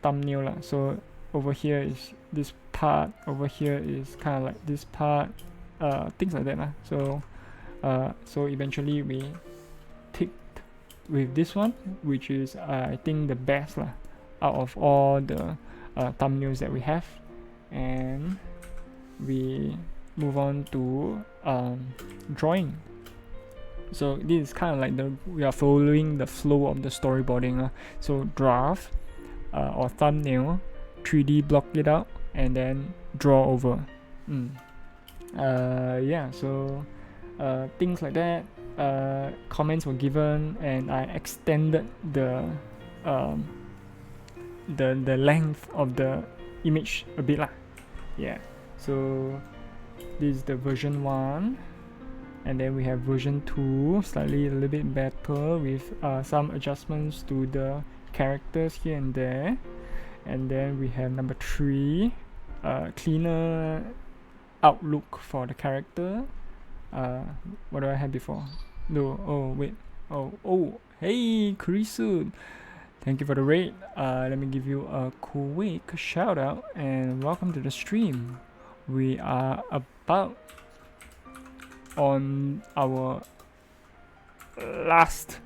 S1: thumbnail So over here is this part, over here is kind of like this part, things like that so eventually we ticked with this one, which is I think the best out of all the thumbnails that we have, and we move on to drawing. So this is kind of like we are following the flow of the storyboarding so draft or thumbnail, 3D block it out, and then draw over. Yeah, so things like that. Comments were given, and I extended the length of the image a bit yeah. So this is the version 1, and then we have version 2, slightly a little bit better with some adjustments to the characters here and there. And then we have number 3, cleaner outlook for the character. What do I have before? No, oh wait, oh hey Kurisu, thank you for the raid. Let me give you a quick shout out and welcome to the stream. We are about on our last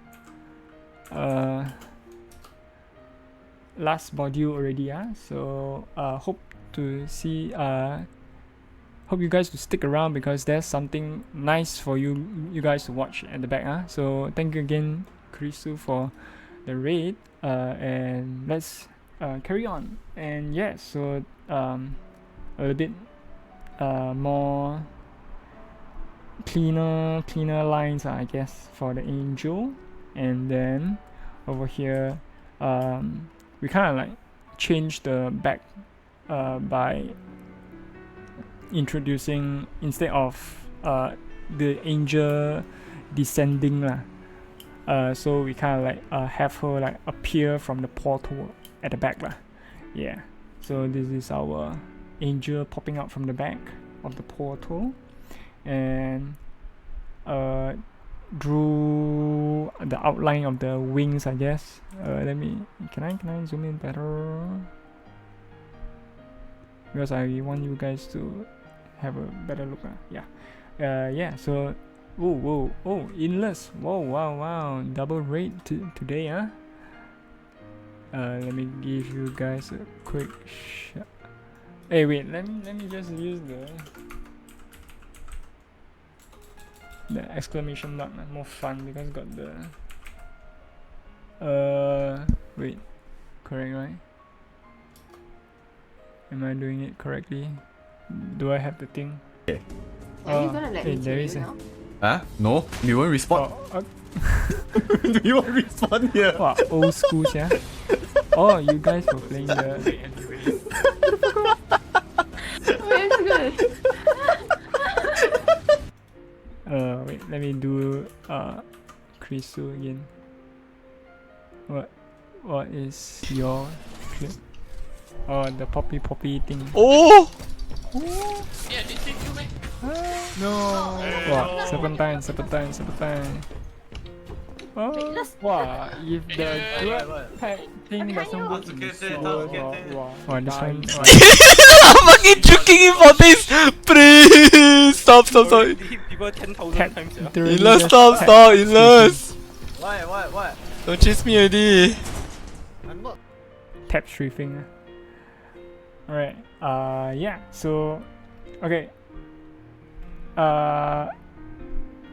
S1: module already, so hope you guys to stick around because there's something nice for you guys to watch at the back. So thank you again, Krisu, for the raid, and let's carry on. And yes, so a little bit more cleaner lines, I guess, for the angel. And then over here, we kind of like change the back by introducing, instead of the angel descending so we kind of like have her like appear from the portal at the back yeah. So this is our angel popping out from the back of the portal, and drew the outline of the wings, I guess. Can I zoom in better? because I want you guys to have a better look. Yeah. So, inless. Whoa, wow. Double rate today, huh? Let me give you guys a quick shot. Hey, wait. Let me just use the exclamation mark. More fun because got the. Wait. Correct, right? Am I doing it correctly? Do I have the thing?
S2: Yeah.
S3: Are you gonna let me
S1: there
S3: kill
S1: is
S3: you
S1: a-
S3: now?
S2: Huh? No, we won't respond. Do you want to respond here?
S1: Wow, old school, yeah. Oh, you guys were playing the.
S3: Oh, it's good.
S1: Wait, let me do Krisu again. What is your clip? Oh, the poppy thing.
S2: Oh!
S4: Yeah, this is you, man.
S1: No. Wow, serpentine. Oh, wow, if the dual pack thing doesn't work in the sewer, wow, this one.
S2: I'm fucking joking him for this! Please! Stop.
S4: People 10,000
S1: Tap.
S4: times, yeah.
S1: Literally
S2: Inless,
S1: just
S2: stop,
S1: tap
S2: Inless!
S5: What?
S2: Don't chase me already.
S5: I'm not.
S1: tap strafing. Alright, yeah, so, okay.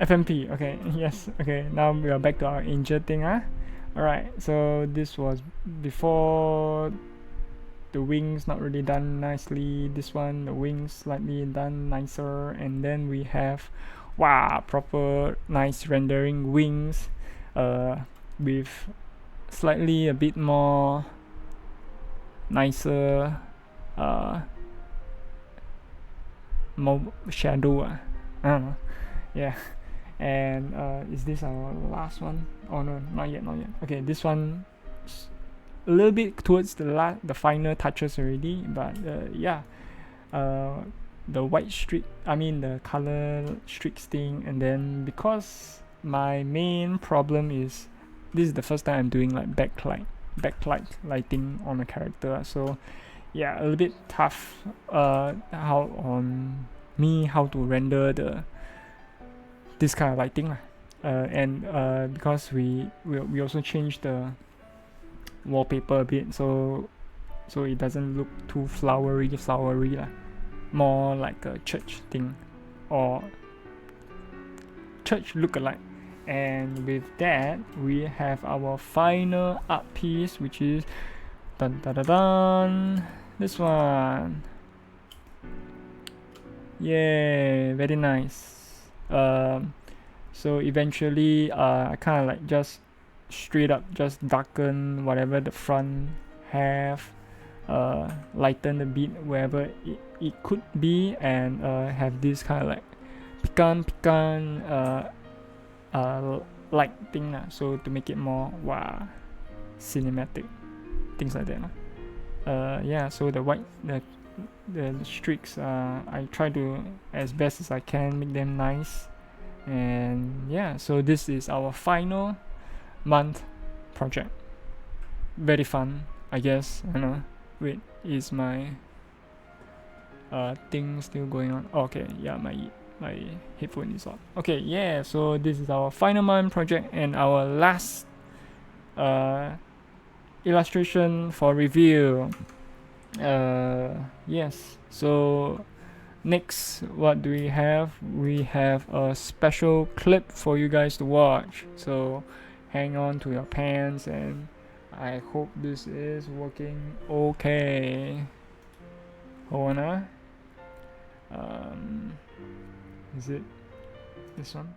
S1: FMP, okay, yes, okay, now we are back to our angel thing, Alright, so this was before the wings not really done nicely. This one, the wings slightly done nicer, and then we have, wow, proper nice rendering wings, with slightly a bit more nicer, more shadow. I don't know. Yeah. And is this our last one? Oh no, not yet. Okay, this one a little bit towards the final touches already, but yeah, the white streak, I mean the color streaks thing, and then because my main problem is this is the first time I'm doing like backlight lighting on a character, so yeah, a little bit tough how to render this kind of lighting and because we also changed the wallpaper a bit, so it doesn't look too flowery lah, more like a church thing or church look-alike. And with that, we have our final art piece, which is this one. Yay, very nice. So eventually I kind of like just straight up just darken whatever the front have, lighten a bit wherever it could be, and have this kind of like pecan light thing so to make it more wow cinematic, things like that yeah, so the white the streaks, I try to as best as I can make them nice. And yeah, so this is our final month project. Very fun, I guess. I know. Wait, is my thing still going on? Oh, okay, yeah, my headphone is on. Okay, yeah, so this is our final month project and our last illustration for review. Yes, so next, what do we have? We have a special clip for you guys to watch, so hang on to your pants, and I hope this is working okay. Hold on, is it this one?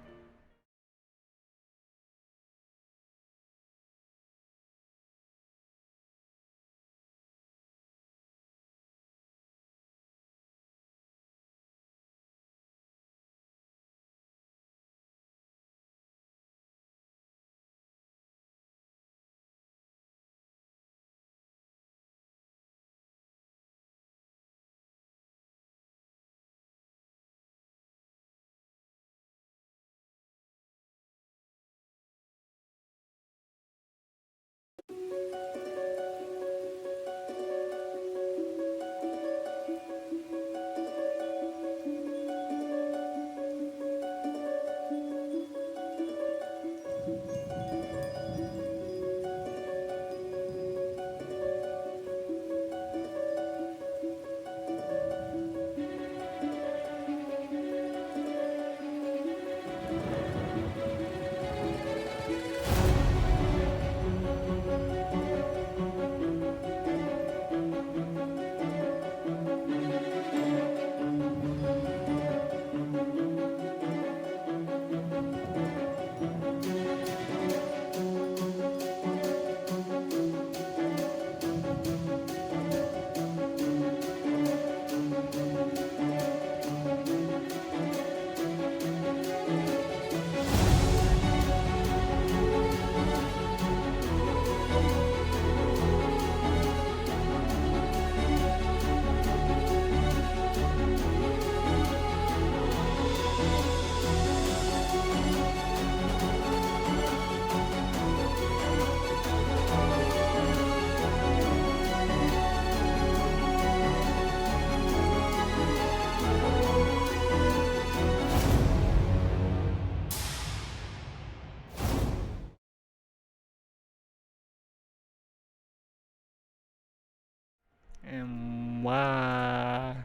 S1: And wow,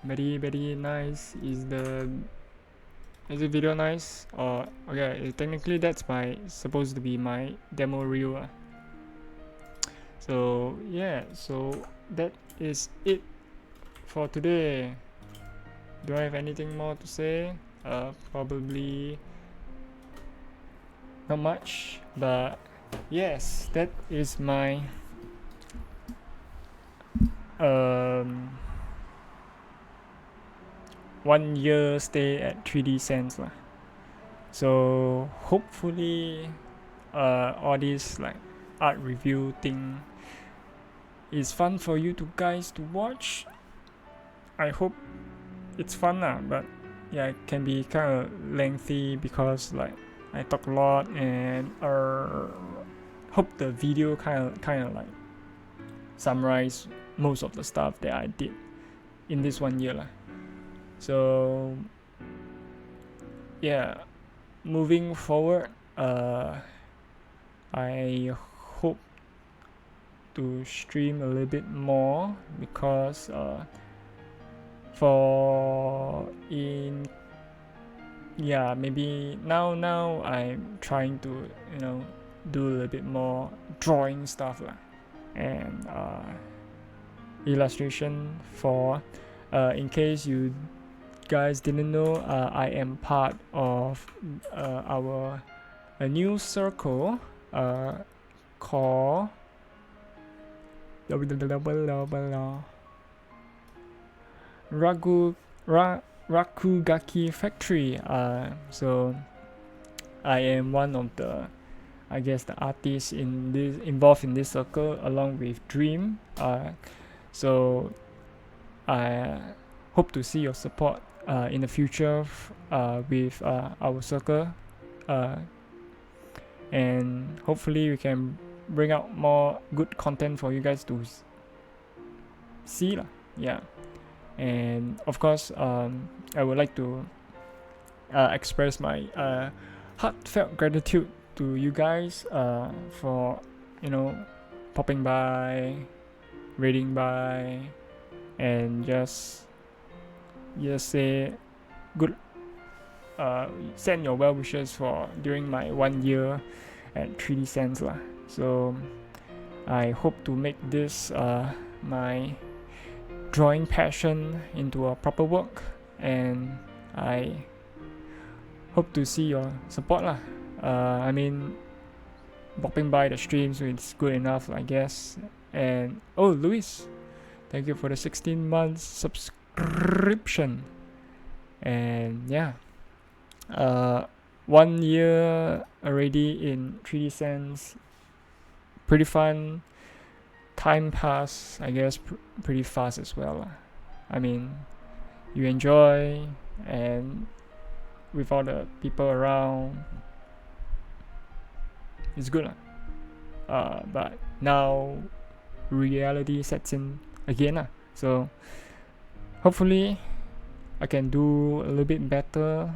S1: very nice. Is the video nice? Or okay, technically that's my supposed to be my demo reel. So yeah, so that is it for today. Do I have anything more to say? Probably not much, but yes, that is my 1 year stay at 3D Sense lah. So hopefully all this like art review thing is fun for you guys to watch. I hope it's fun lah, but yeah, it can be kind of lengthy because like I talk a lot, and hope the video kind of like summarize most of the stuff that I did in this 1 year lah. So yeah, moving forward, I hope to stream a little bit more because maybe now I'm trying to do a little bit more drawing stuff lah, and illustration for in case you guys didn't know, I am part of a new circle called Rakugaki Factory. So I am one of the, I guess, the artists involved in this circle along with Dream. So I hope to see your support in the future with our circle, and hopefully we can bring out more good content for you guys to see lah. Yeah, and of course I would like to express my heartfelt gratitude to you guys for popping by, reading by, and just say good, send your well wishes for during my 1 year at 3D Sense lah. So I hope to make this my drawing passion into a proper work, and I hope to see your support lah. I mean, popping by the streams is good enough, I guess. And Luis, thank you for the 16 months subscription. And yeah, 1 year already in 3D Sense. Pretty fun. Time pass, I guess, pretty fast as well. I mean, you enjoy, and with all the people around, it's good. But now reality sets in again. So hopefully I can do a little bit better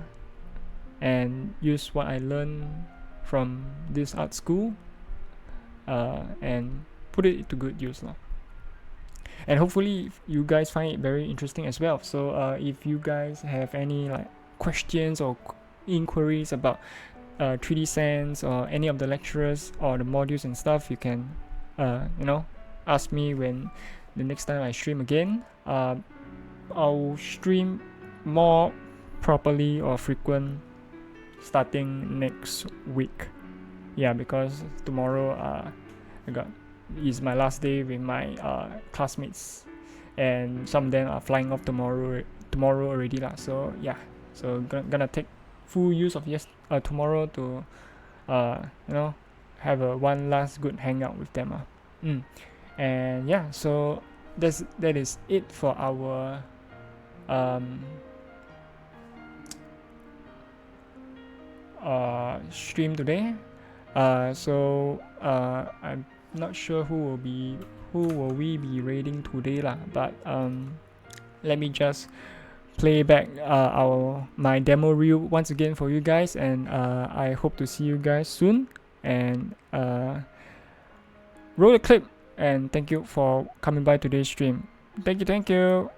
S1: and use what I learned from this art school and put it to good use. And hopefully you guys find it very interesting as well. So if you guys have any like questions or inquiries about 3D Sense or any of the lecturers or the modules and stuff, you can ask me when the next time I stream again. I'll stream more properly or frequent starting next week. Yeah, because tomorrow is my last day with my classmates, and some of them are flying off tomorrow already lah. So yeah, so gonna take full use of tomorrow to have a one last good hangout with them. And yeah, so that is it for our stream today. So I'm not sure who will we be raiding today lah, but let me just play back my demo reel once again for you guys, and I hope to see you guys soon. And roll the clip. and thank you for coming by today's stream. Thank you.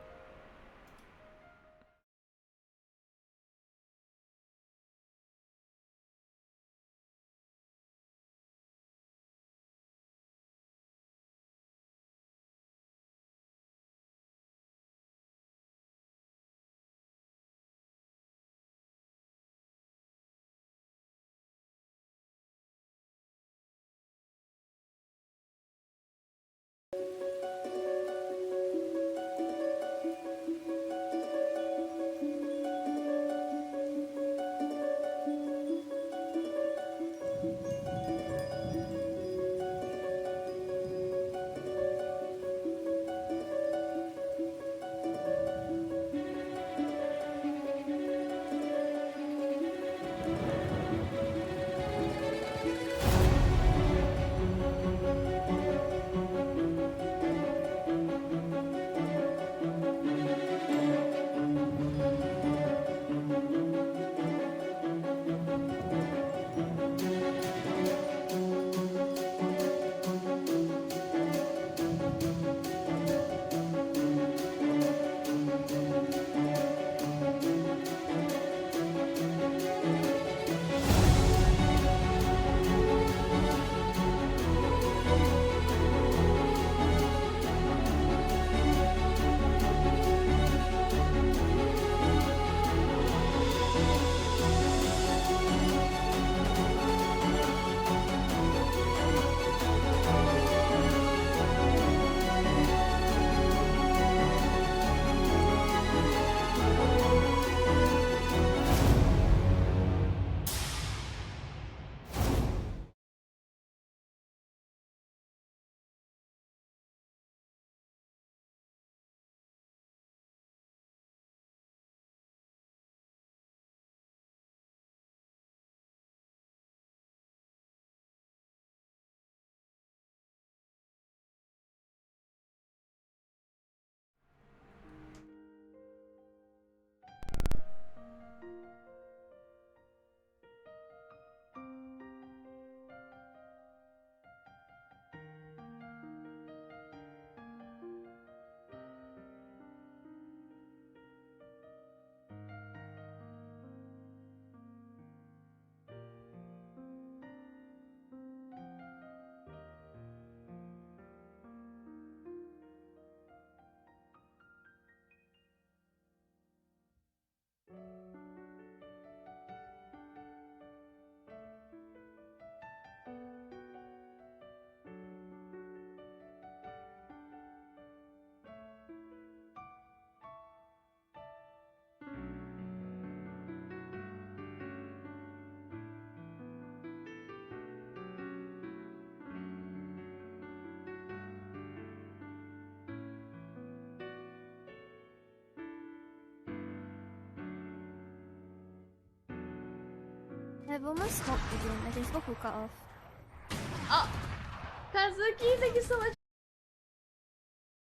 S6: I've almost smoked again. I can smoke hookah off.
S3: Kazuki, thank you so much